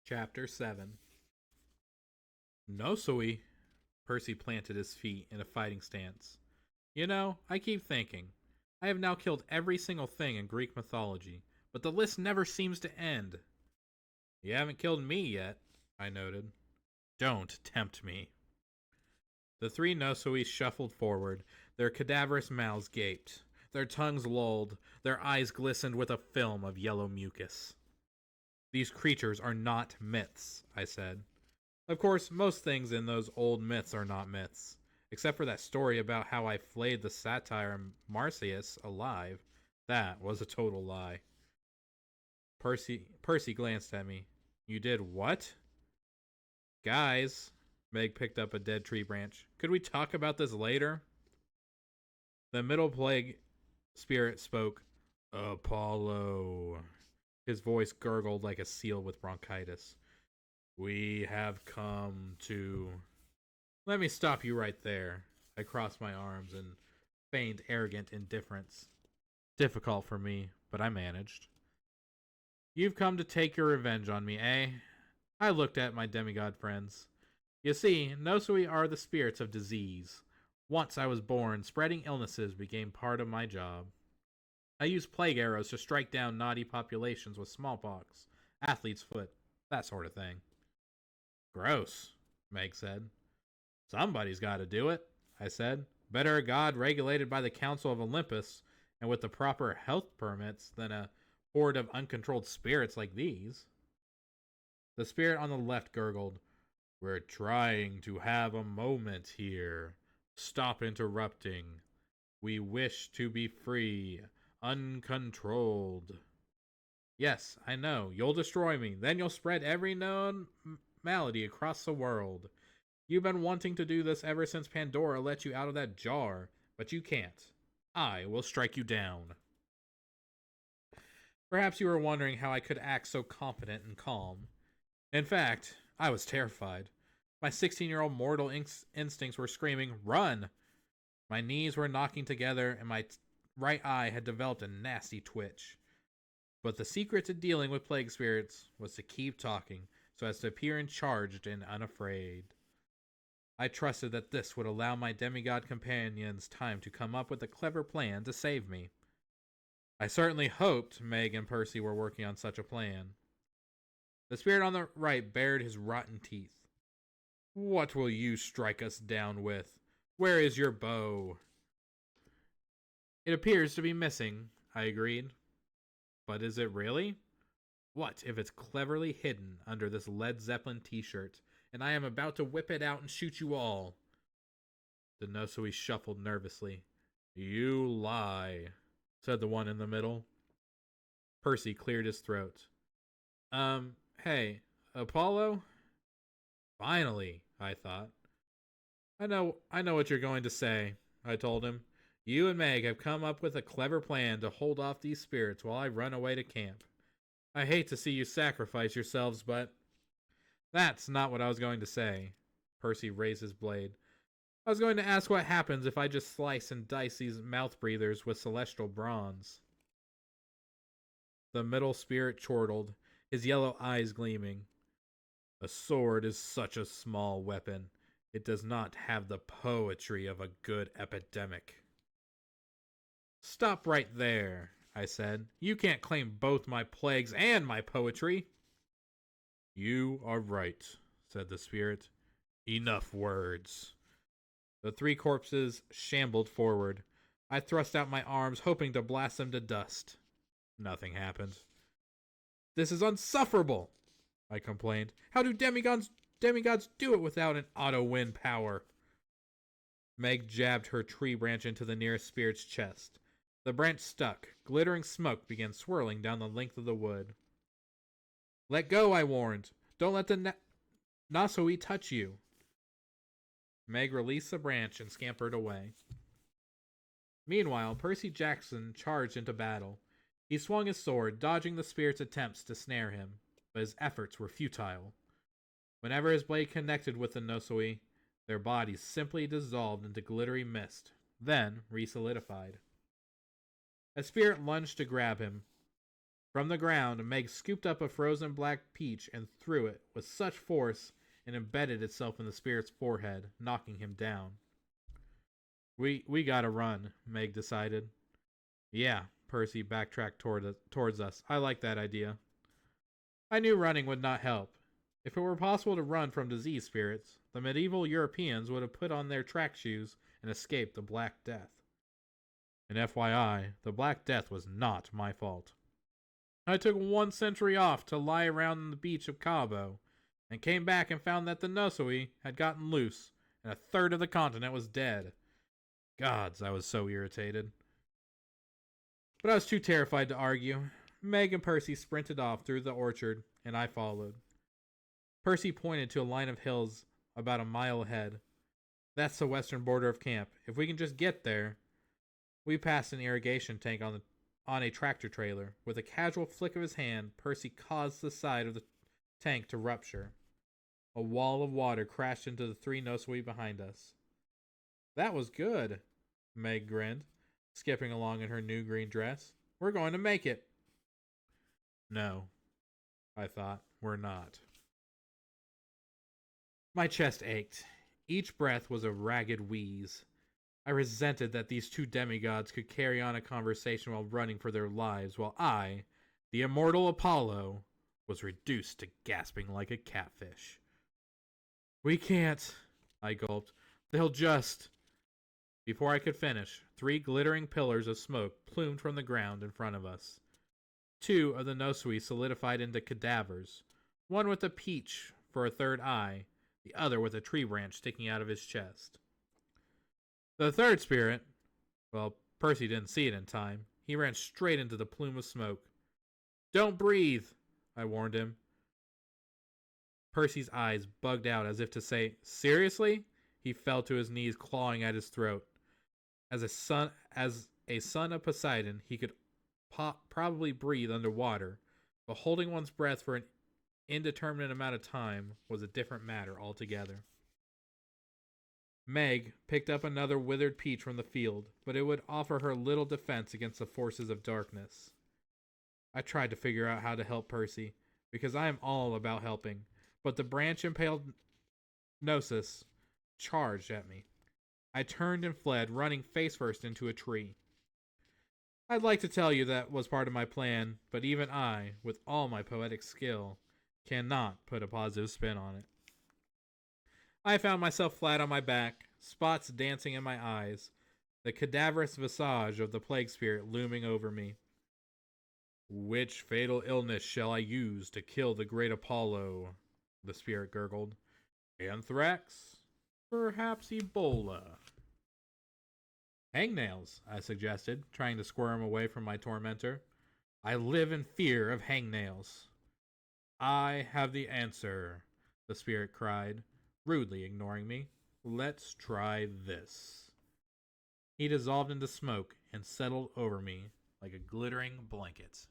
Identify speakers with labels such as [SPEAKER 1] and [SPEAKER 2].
[SPEAKER 1] Chapter 7. Nosui. Percy planted his feet in a fighting stance. You know, I keep thinking. I have now killed every single thing in Greek mythology, but the list never seems to end. You haven't killed me yet, I noted. Don't tempt me. The three Nosui shuffled forward, their cadaverous mouths gaped, their tongues lolled, their eyes glistened with a film of yellow mucus. These creatures are not myths, I said. Of course, most things in those old myths are not myths, except for that story about how I flayed the satyr Marsyas alive. That was a total lie. Percy glanced at me. You did what? Guys, Meg picked up a dead tree branch. Could we talk about this later? The middle plague spirit spoke. Apollo. His voice gurgled like a seal with bronchitis. We have come to... Let me stop you right there. I crossed my arms and feigned arrogant indifference. Difficult for me, but I managed. You've come to take your revenge on me, eh? I looked at my demigod friends. You see, Nosui are the spirits of disease. Once I was born, spreading illnesses became part of my job. I used plague arrows to strike down naughty populations with smallpox, athlete's foot, that sort of thing. Gross, Meg said. Somebody's got to do it, I said. Better a god regulated by the Council of Olympus and with the proper health permits than a horde of uncontrolled spirits like these. The spirit on the left gurgled. We're trying to have a moment here. Stop interrupting. We wish to be free, uncontrolled. Yes, I know. You'll destroy me. Then you'll spread every known malady across the world. You've been wanting to do this ever since Pandora let you out of that jar, but you can't. I will strike you down. Perhaps you were wondering how I could act so competent and calm. In fact, I was terrified. My 16-year-old mortal instincts were screaming, run! My knees were knocking together and my right eye had developed a nasty twitch. But the secret to dealing with plague spirits was to keep talking so as to appear charged and unafraid. I trusted that this would allow my demigod companions time to come up with a clever plan to save me. I certainly hoped Meg and Percy were working on such a plan. The spirit on the right bared his rotten teeth. What will you strike us down with? Where is your bow? It appears to be missing, I agreed. But is it really? What if it's cleverly hidden under this Led Zeppelin t-shirt, and I am about to whip it out and shoot you all? The Nosui shuffled nervously. You lie, said the one in the middle. Percy cleared his throat. Hey, Apollo? Finally, I thought. I know what you're going to say, I told him. You and Meg have come up with a clever plan to hold off these spirits while I run away to camp. I hate to see you sacrifice yourselves, but... That's not what I was going to say. Percy raised his blade. I was going to ask what happens if I just slice and dice these mouth breathers with celestial bronze. The middle spirit chortled, his yellow eyes gleaming. A sword is such a small weapon. It does not have the poetry of a good epidemic. Stop right there, I said. You can't claim both my plagues and my poetry. You are right, said the spirit. Enough words. The three corpses shambled forward. I thrust out my arms, hoping to blast them to dust. Nothing happened. This is unsufferable, I complained. How do demigods do it without an auto-win power? Meg jabbed her tree branch into the nearest spirit's chest. The branch stuck. Glittering smoke began swirling down the length of the wood. Let go, I warned. Don't let the Nosui touch you. Meg released the branch and scampered away. Meanwhile, Percy Jackson charged into battle. He swung his sword, dodging the spirit's attempts to snare him, but his efforts were futile. Whenever his blade connected with the Nosui, their bodies simply dissolved into glittery mist, then re-solidified. A spirit lunged to grab him. From the ground, Meg scooped up a frozen black peach and threw it with such force it embedded itself in the spirit's forehead, knocking him down. We gotta run, Meg decided. Yeah, Percy backtracked towards us. I like that idea. I knew running would not help. If it were possible to run from disease spirits, the medieval Europeans would have put on their track shoes and escaped the Black Death. And FYI, the Black Death was not my fault. I took 1 century off to lie around on the beach of Cabo, and came back and found that the Nosui had gotten loose, and a third of the continent was dead. Gods, I was so irritated. But I was too terrified to argue. Meg and Percy sprinted off through the orchard, and I followed. Percy pointed to a line of hills about a mile ahead. That's the western border of camp. If we can just get there. We passed an irrigation tank on a tractor trailer. With a casual flick of his hand, Percy caused the side of the tank to rupture. A wall of water crashed into the 3 Nosui behind us. That was good, Meg grinned, skipping along in her new green dress. We're going to make it. No, I thought, we're not. My chest ached. Each breath was a ragged wheeze. I resented that these 2 demigods could carry on a conversation while running for their lives, while I, the immortal Apollo, was reduced to gasping like a catfish. We can't, I gulped. They'll just... Before I could finish, 3 glittering pillars of smoke plumed from the ground in front of us. 2 of the Nosui solidified into cadavers, one with a peach for a third eye, the other with a tree branch sticking out of his chest. The third spirit, well, Percy didn't see it in time. He ran straight into the plume of smoke. Don't breathe, I warned him. Percy's eyes bugged out as if to say, seriously? He fell to his knees, clawing at his throat. As a son of Poseidon, he could probably breathe underwater, but holding one's breath for an indeterminate amount of time was a different matter altogether. Meg picked up another withered peach from the field, but it would offer her little defense against the forces of darkness. I tried to figure out how to help Percy, because I am all about helping, but the branch-impaled Gnosis charged at me. I turned and fled, running face first into a tree. I'd like to tell you that was part of my plan, but even I, with all my poetic skill, cannot put a positive spin on it. I found myself flat on my back, spots dancing in my eyes, the cadaverous visage of the plague spirit looming over me. Which fatal illness shall I use to kill the great Apollo? The spirit gurgled. Anthrax? Perhaps Ebola? Hangnails, I suggested, trying to squirm away from my tormentor. I live in fear of hangnails. I have the answer, the spirit cried, rudely ignoring me. Let's try this. He dissolved into smoke and settled over me like a glittering blanket.